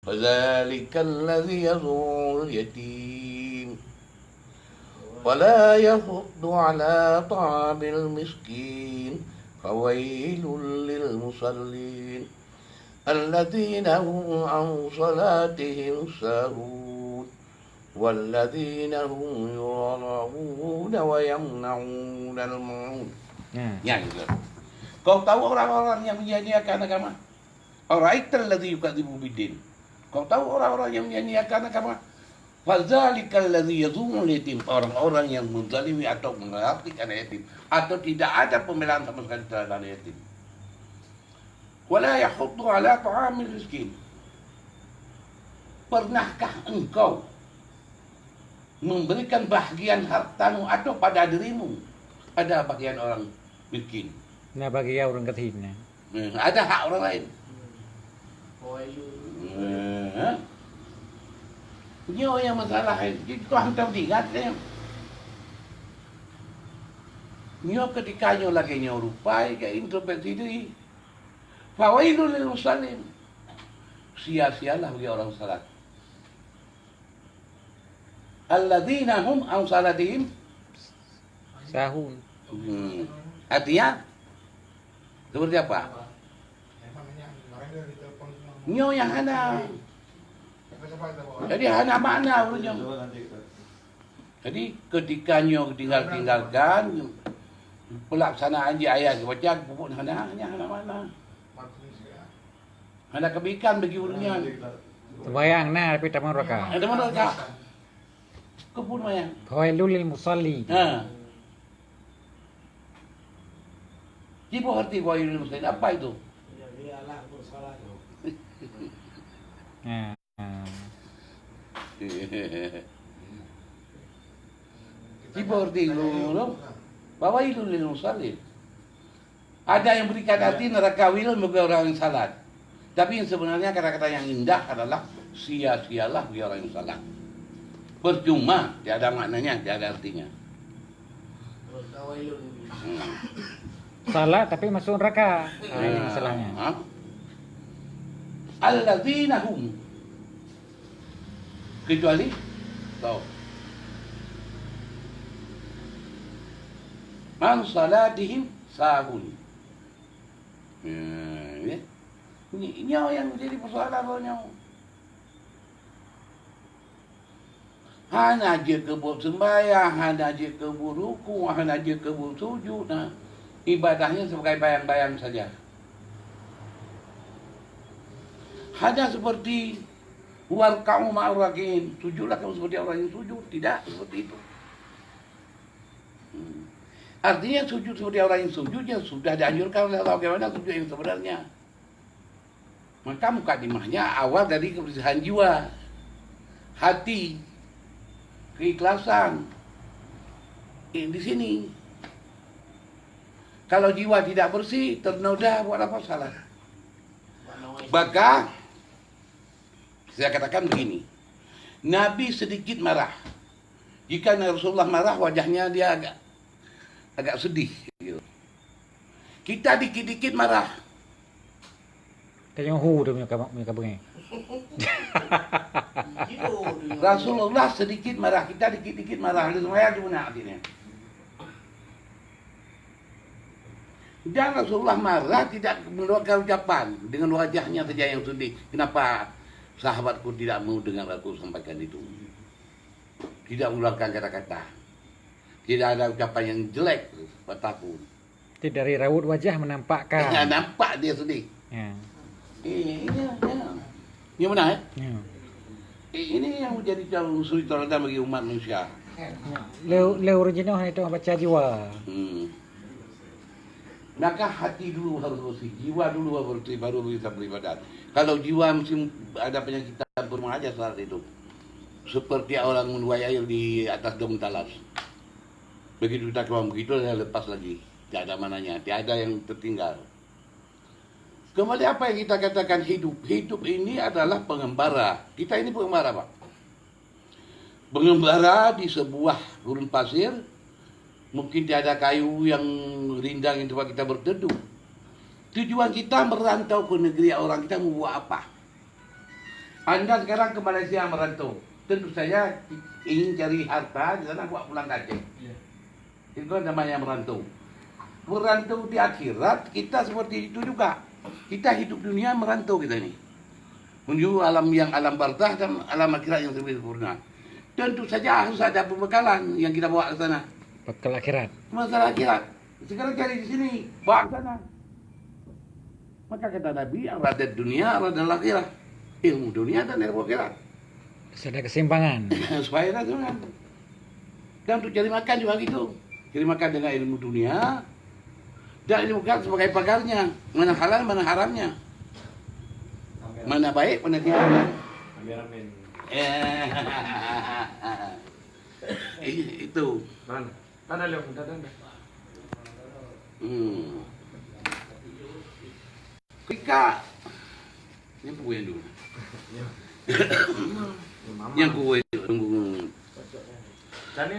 فذلك الذي يدعو اليتيم ولا يحض على طعام المسكين فويل للمصلين الذين هم عن صلاتهم ساهون والذين هم يراءون ويمنعون الماعون. Ya gitu. Kau tahu orang-orang yang menyia-nyiakan agama? Ara'aital ladzi yukadzibu biddin. Kau tahu orang-orang yang menyia-nyiakan agama? Fadzalikal ladzi yadhumul yatim. Orang-orang yang menzalimi atau menghinakan yatim atau tidak ada pembelaan sama sekali terhadap yatim. Wala yahuddu ala ta'amil miskin. Pernahkah engkau memberikan bahagian hartamu atau pada dirimu pada bagian orang miskin? Nah, bagi orang ketin. Ada hak orang lain. Nyo yang masalah itu hantar diingat ya. Nyo ketika nyo lagi nyo rupai ke introspeksi diri. Fawailul lil musallin. Sia-sialah bagi orang salat. Alladzina hum an salatihim Sahun. Artinya seperti apa? Nyo yang hana. Jadi hana makna urutnya. Jadi ketika nyo tinggalkan pelaksanaan je ayat baca pupuk hana mana. Hana kebaikan bagi urutnya. Sembahyang nah tapi tak mereka. Ada mana tak? Kebun mayang. Fawailul lil musalli. Ibu arti fawailul musallin apa itu? Ibu arti itu fawailul lil musallin. Ada yang berikan arti neraka wil bagi orang yang salat. Tapi yang sebenarnya kata-kata yang indah adalah sia-sialah bagi orang yang salat. Percuma, tiada maknanya, tiada artinya. Salah tapi masuk neraka. Ini masalahnya. Alladzina hum. Kecuali tahu. An salatihim sahun. Ini yang menjadi persoalan banyak. Hana je kebut sembahyang, hana je kebut ruku, hana je kebut sujud. Nah, ibadahnya sebagai bayang-bayang saja. Hanya seperti warka'u ma'ar rakin, sujudlah kamu seperti orang yang sujud. Tidak seperti itu. Artinya sujud seperti orang yang sujudnya sudah dianjurkan oleh Allah. Bagaimana sujud yang sebenarnya? Maka mukadimahnya awal dari kebersihan jiwa, hati, keikhlasan. Di sini. Kalau jiwa tidak bersih, ternoda, buat apa salah? Maka saya katakan begini. Nabi sedikit marah. Jika Rasulullah marah, wajahnya dia agak sedih. Kita dikit-dikit marah. Tanya hu tu punya kabung. Rasulullah sedikit marah, kita dikit-dikit marah. Semuanya gimana artinya? Dan Rasulullah marah tidak mengeluarkan ucapan dengan wajahnya saja yang sedih. Kenapa sahabatku tidak mau dengar aku sampaikan itu? Tidak mengeluarkan kata-kata. Tidak ada ucapan yang jelek apapun. Tidak dari raut wajah menampakkan. Nampak dia sedih. Ya. Ini benar ya? Ini yang menjadi calon suri teladan bagi umat manusia. Le original itu baca jiwa. Maka hati dulu harus bersih, jiwa dulu harus bersih, baru bisa beribadat. Kalau jiwa mesti ada penyakitan bermah aja saat itu. Seperti orang menuai air di atas daun talas. Begitu kita keluar begitu, saya lepas lagi. Tidak ada mananya, tidak ada yang tertinggal. Kembali apa yang kita katakan hidup. Hidup ini adalah pengembara. Kita ini pengembara, Pak. Pengembara di sebuah gurun pasir. Mungkin tiada kayu yang rindang yang tempat kita berteduh. Tujuan kita merantau ke negeri orang, kita mau buat apa? Anda sekarang ke Malaysia merantau. Tentu saja ingin cari harta di sana buat pulang ke Aceh. Itu namanya merantau. Merantau di akhirat kita seperti itu juga. Kita hidup dunia merantau kita ini. Menuju alam yang alam barzah dan alam akhirat yang lebih sempurna. Tentu saja harus ada pembekalan yang kita bawa ke sana. Bekal akhirat. Masalah akhirat. Sekarang cari di sini, bawa ke sana. Maka kata Nabi, arada dunia, arada akhirat. Ilmu dunia dan ilmu akhirat. Ada keseimbangan. Supaya ada tuhan. Dan untuk cari makan juga gitu. Cari makan dengan ilmu dunia dan ilmu akhirat sebagai pagarnya. Mana halal, mana haramnya. Mana baik, mana tidak. Amin. Itu. Mana lihat muda dan Ketika yang kue dulu. Yang kue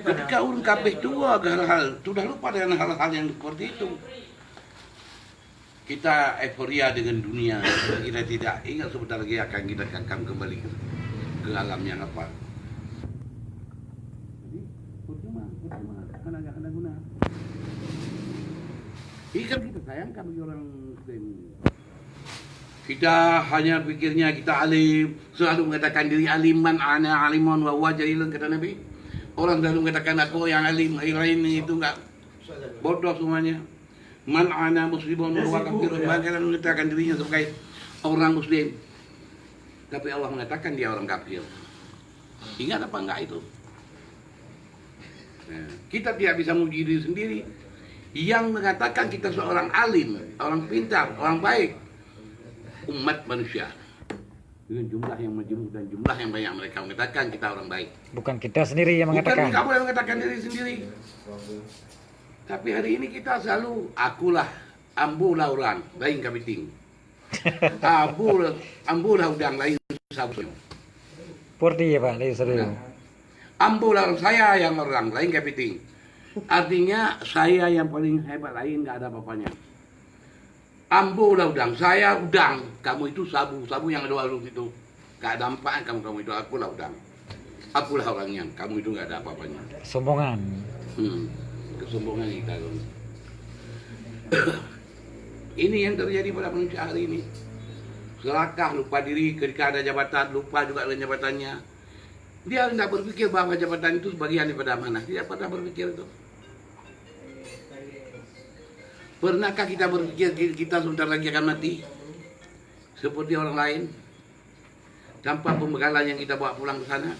ketika urun kabeh tua hal-hal sudah lupa dengan hal-hal yang seperti itu. Kita euforia dengan dunia, kita tidak ingat sebentar lagi akan kita kembali ke alam yang apa. Jadi percuma akan ada guna. Ini kan kita sayangkan bagi orang Muslim. Kita hanya pikirnya kita alim, selalu mengatakan diri aliman, ana alimun wa huwa jahilun, kata Nabi. Orang selalu mengatakan aku yang alim, yang lain itu enggak, bodoh semuanya. Man ana muslimun wa huwa kafirun, mereka mengatakan dirinya sebagai orang muslim. Tapi Allah mengatakan dia orang kafir. Ingat apa enggak itu? Nah, kita tidak bisa memuji diri sendiri. Yang mengatakan kita seorang alim, orang pintar, orang baik, umat manusia dengan jumlah yang majemuk dan jumlah yang banyak, mereka mengatakan kita orang baik. Bukan kita sendiri yang mengatakan. Bukan kamu yang mengatakan diri sendiri. Tapi hari ini kita selalu akulah, ambulah orang, lain kapiting. Ambulah udang, lain sabu. Purti ya Pak, lain serius. Ambulah saya yang orang, lain kapiting. Artinya saya yang paling hebat, lain nggak ada apa-apanya. Ambulah udang, saya udang, kamu itu sabu yang ada warung itu. Gak ada manfaat kamu itu, akulah udang. Akulah orangnya, kamu itu gak ada apa-apanya. Sombongan. Kesombongan kita. Ini yang terjadi pada manusia hari ini. Serakah, lupa diri ketika ada jabatan, lupa juga dengan jabatannya. Dia tidak berpikir bahwa jabatan itu sebagian daripada amanah. Tidak pernah berpikir itu. Pernahkah kita berpikir kita sebentar lagi akan mati seperti orang lain tanpa pembekalan yang kita bawa pulang ke sana?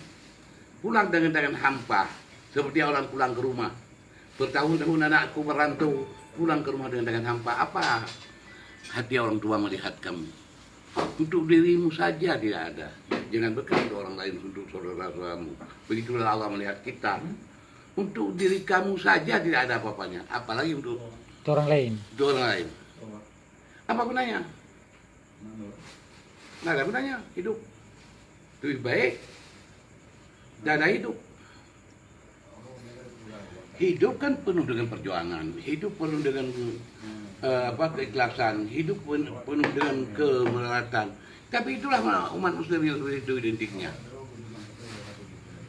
Pulang dengan tangan hampa seperti orang pulang ke rumah. Bertahun-tahun anakku merantau, pulang ke rumah dengan tangan hampa. Apa hati orang tua melihat kamu? Untuk dirimu saja tidak ada. Jangan bekal untuk orang lain, untuk saudara-saudaramu. Begitulah Allah melihat kita. Untuk diri kamu saja tidak ada apa-apanya, apalagi untuk orang lain. Untuk orang lain. Apa gunanya? Nggak ada gunanya hidup. Lebih baik tidak ada hidup. Hidup kan penuh dengan perjuangan, hidup penuh dengan keikhlasan, hidup penuh dengan kemelaratan. Tapi itulah umat muslim yang seperti itu identiknya.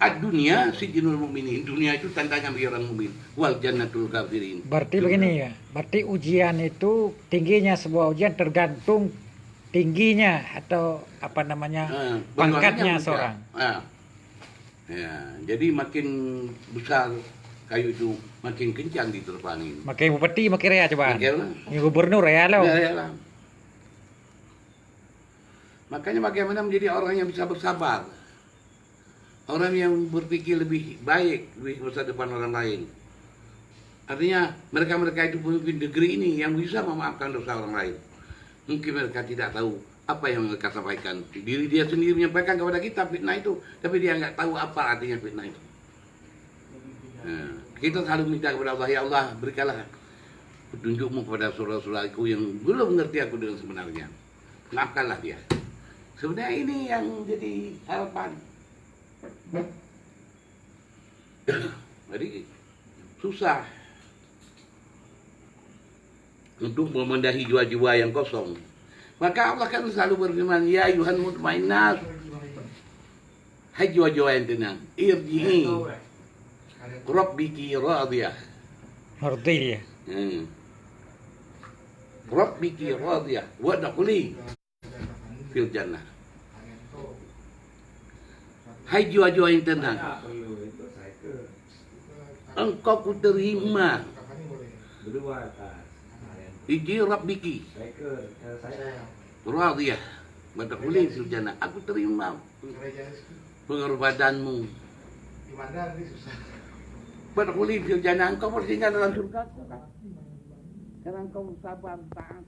Ad-dunia sijinul mu'minin, dunia itu tandanya bagi orang mukmin. Wal jannatul kafirin. Berarti begini ya, berarti ujian itu tingginya sebuah ujian tergantung tingginya atau apa namanya pangkatnya seorang. Ya, jadi makin besar kayu itu makin kencang diterbangin. Makin bupati makin raya coba. Makin gubernur ya lo. Ya. Makanya bagaimana menjadi orang yang bisa bersabar. Orang yang berpikir lebih baik, lebih masa depan orang lain. Artinya mereka-mereka itu pemimpin negeri ini yang bisa memaafkan dosa orang lain. Mungkin mereka tidak tahu apa yang mereka sampaikan. Diri dia sendiri menyampaikan kepada kita fitnah itu, tapi dia nggak tahu apa artinya fitnah itu. Nah, kita selalu minta kepada Allah, ya Allah berikanlah petunjukmu kepada saudara-saudaraku yang belum mengerti aku dengan sebenarnya. Maafkanlah dia. Sebenarnya ini yang jadi harapan. Jadi susah untuk memendahi jiwa-jiwa yang kosong. Maka Allah kan selalu berfirman, ya ayuhan mutmainnah, Hai jiwa-jiwa yang tenang. Irji'i Rabbiki radiyah. Ngerti dia. Rabbiki radiyah wadkhuli fil jannah. Hai jiwa-jiwa yang tenang, engkau kuterima. Berdua atas. Iji Rabbiki radiyah wadkhuli fil jannah. Aku terima pengorbananmu. Wadkhuli fil jannah, engkau bertinggal dalam surga. Karena engkau sabar, taat,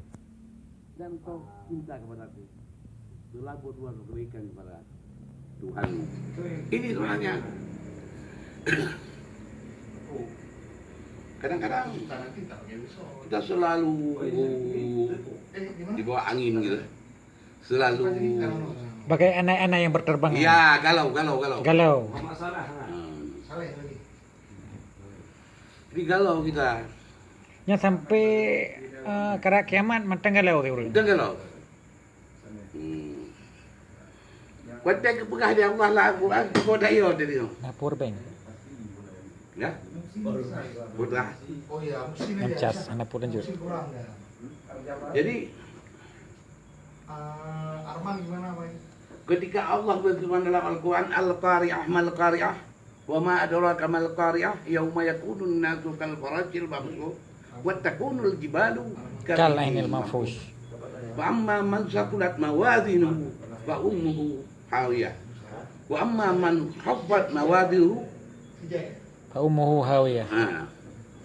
dan engkau cinta kepadaku. Berlabuh dua kebaikan kepada Tuhan. Ini sebenarnya. Kadang-kadang kita selalu di bawah angin gitu. Selalu. Bagai anak-anak yang berterbangan. Ya, galau. Galau. Masalah. Jadi galau kita. Nya sampai kara kiamat matang galau dia urang. Udah galau. Kuatnya kepegah dia Allah lah, Quran kau dah yo tadi. Napur beng. Ya. Putra. Oh iya, mesti nih Mencas anak pun lanjut. Mesti kurang ya. Jadi Arman gimana, Pak? ketika Allah berfirman dalam Al-Quran, Al-Qari'ah mal-Qari'ah, wa ma adraka mal-Qari'ah, yauma yakunun nasu kal farashil mabthus, wa takunul jibalu Kal ainil mafus. wa amma man saqulat mawazinuhu fa ummuhu hawiyah, wa amma man khaffat mawazinuhu, Fa ummuhu hawiyah.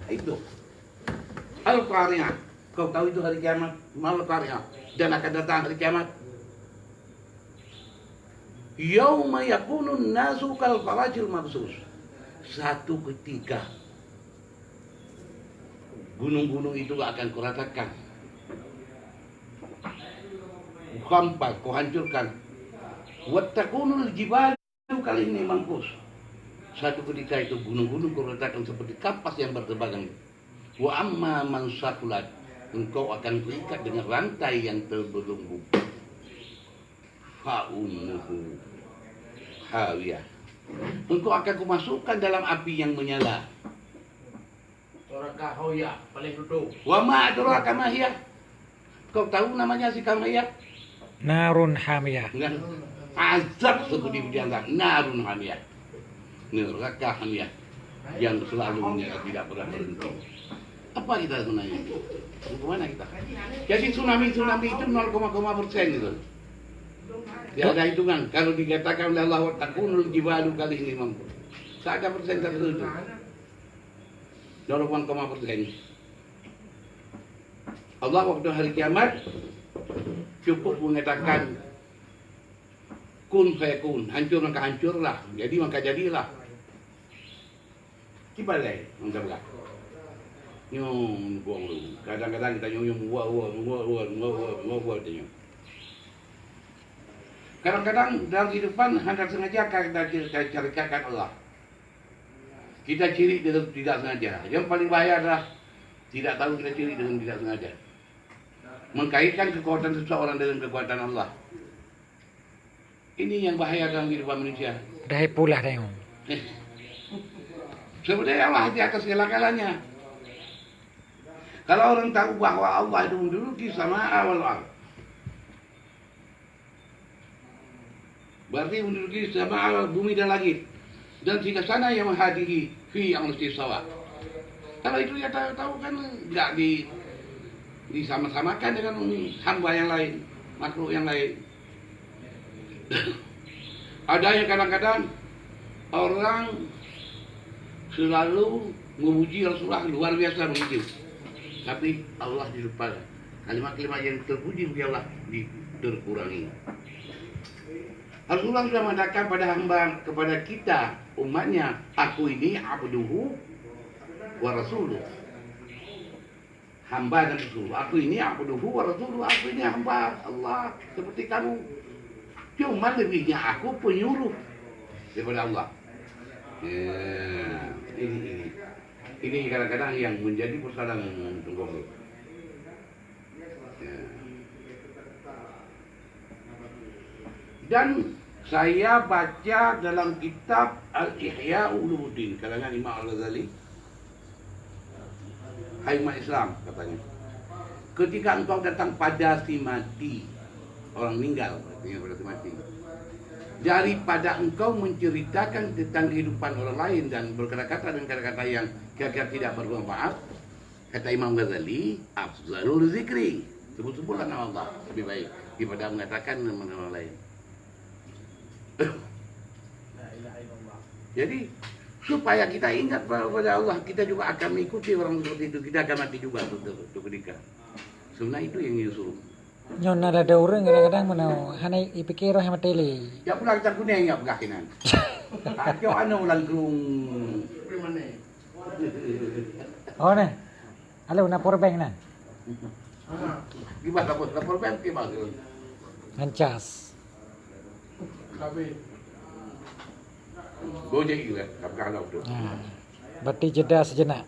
itu Al-Qari'ah. Kau tahu itu hari kiamat, mal-Qari'ah, dan akan datang hari kiamat. Yauma yakunun nasu kal farashil mabthus. Satu ketika gunung-gunung itu akan kuratakan, kuhampas, kuhancurkan. Wattakunul jibalu kali ini mampus. Satu ketika itu gunung-gunung kuratakan seperti kapas yang berterbangan. Wa amma man saqulat, engkau akan terikat dengan rantai yang terbelenggu. Fa ummuhu hawiyah, engkau akan kumasukkan dalam api yang menyala. Neraka Hawiyah paling duduk. Wa ma adraka ma hiya, kau tahu namanya si kamaya? Narun hamiyah. Enggak. Azab seperti dianggap narun hamiyah. Neraka hamiyah yang selalu menyala, tidak pernah berhenti. Apa kita sebenarnya? Kemana kita? Jadi tsunami itu 0,0% gitu. Tidak ada hitungan. Kalau dikatakan oleh Allah takunul jibalu kali ini mampu. Seada persen tertentu. 0,0%. Allah waktu hari kiamat cukup mengatakan kun fayakun, hancur maka hancurlah, jadi maka jadilah. Kibalai, maka belah. Nyong buang lu. Kadang-kadang kita nyong buang tanya. Kadang-kadang dalam kehidupan hendak sengaja kita carikan Allah. Kita ciri dengan tidak sengaja. Yang paling bahaya adalah tidak tahu kita ciri dengan tidak sengaja. Mengkaitkan kekuatan seseorang dengan kekuatan Allah. Ini yang bahaya dalam kehidupan manusia. Dah pula dah. Sebenarnya Allah di atas segala-galanya. Kalau orang tahu bahwa Allah itu menduduki sama awal al, berarti menduduki sama awal bumi dan langit, dan jika sana yang menghadiri fi yang mesti sawah. Kalau itu ya tahu kan tidak disama-samakan dengan hamba yang lain, makhluk yang lain. Ada yang kadang-kadang orang selalu memuji Rasulullah luar biasa begitu, tapi Allah dilupakan. Kalimat-kalimat yang terpuji bagi Allah terkurangi. Rasulullah sudah mengatakan pada hamba, kepada kita umatnya, aku ini abduhu wa rasuluh. Hamba dan rasul. Aku ini abduhu wa rasuluh. Aku ini hamba Allah seperti kamu. Cuma lebihnya aku penyuruh daripada Allah. Ini kadang-kadang yang menjadi persoalan tunggu. Dan Saya baca dalam kitab Al-Ihya Ulumuddin karangan Imam Al-Ghazali. Hai umat Islam, katanya. Ketika engkau datang pada si mati, orang meninggal, artinya pada si mati, daripada engkau menceritakan tentang kehidupan orang lain dan berkata-kata dengan kata-kata yang kira-kira tidak bermanfaat, kata Imam Ghazali, afzalul zikri, sebut-sebutlah nama Allah lebih baik daripada mengatakan nama orang lain. Jadi supaya kita ingat pada Allah, kita juga akan mengikuti orang seperti itu, kita akan mati juga untuk ketika. Sebenarnya itu yang disuruh. Nyon ada orang kadang-kadang mana hanai ipikir yang mateli. Ya pulang tak kuning ya bekakinan. Kau anu langkung. Oh ne. Halo na power bank na. Gimana lapor bank gimana? Ngancas. Kabeh. Gojek juga, kalau tu. Berarti jeda sejenak.